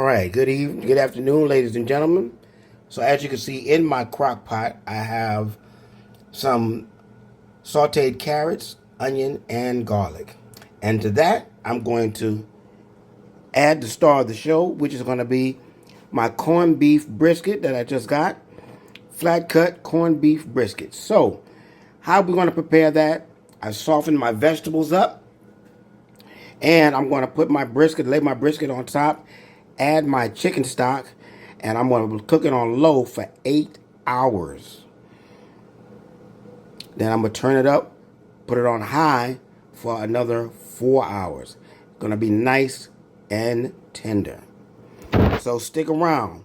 right, good afternoon, ladies and gentlemen. So as you can see in my crock pot, I have some sauteed carrots, onion, and garlic. And to that, I'm going to add the star of the show, which is going to be my corned beef brisket that I just got. Flat cut corned beef brisket. So, how are we going to prepare that? I softened my vegetables up. And I'm going to put my brisket, lay my brisket on top, add my chicken stock, and I'm going to cook it on low for 8 hours. Then I'm going to turn it up, put it on high for another 4 hours. It's going to be nice and tender. So stick around,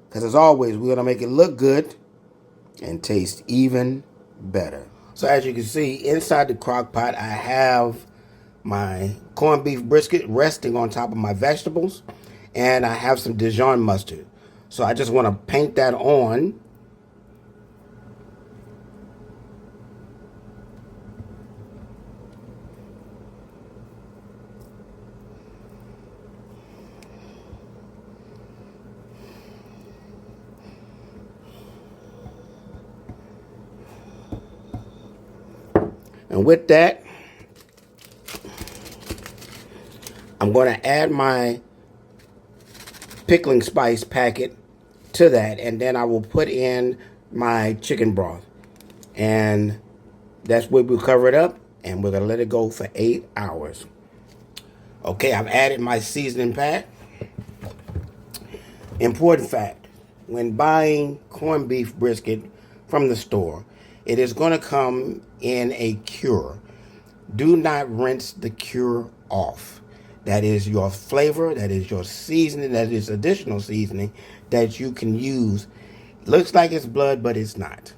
because as always, we're going to make it look good and taste even better. So as you can see, inside the crock pot, I have my corned beef brisket resting on top of my vegetables, and I have some Dijon mustard. So I just want to paint that on. And with that, I'm going to add my pickling spice packet to that, and then I will put in my chicken broth. And that's where we'll cover it up, and we're going to let it go for 8 hours. Okay, I've added my seasoning pack. Important fact, when buying corned beef brisket from the store, it is going to come in a cure. Do not rinse the cure off. That is your flavor, that is your seasoning, that is additional seasoning that you can use. Looks like it's blood, but it's not.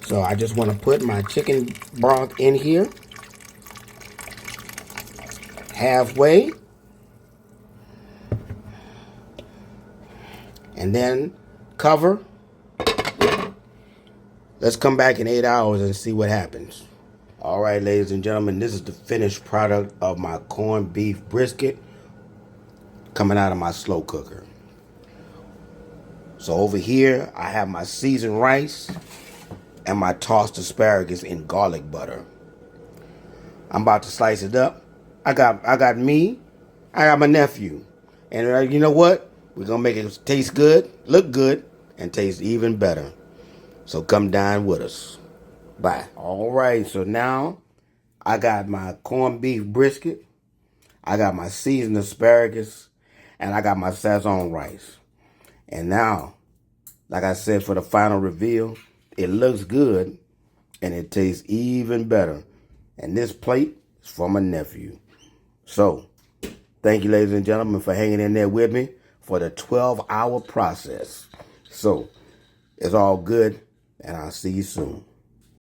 So I just want to put my chicken broth in here, halfway, and then cover. Let's come back in 8 hours and see what happens. All right, ladies and gentlemen, this is the finished product of my corned beef brisket coming out of my slow cooker. So over here, I have my seasoned rice and my tossed asparagus in garlic butter. I'm about to slice it up. I got my nephew. And you know what? We're going to make it taste good, look good, and taste even better. So come dine with us. Bye. All right, so now I got my corned beef brisket, I got my seasoned asparagus, and I got my Sazon rice. And now, like I said, for the final reveal, it looks good and it tastes even better. And this plate is for my nephew. So, thank you, ladies and gentlemen, for hanging in there with me for the 12-hour process. So, it's all good, and I'll see you soon.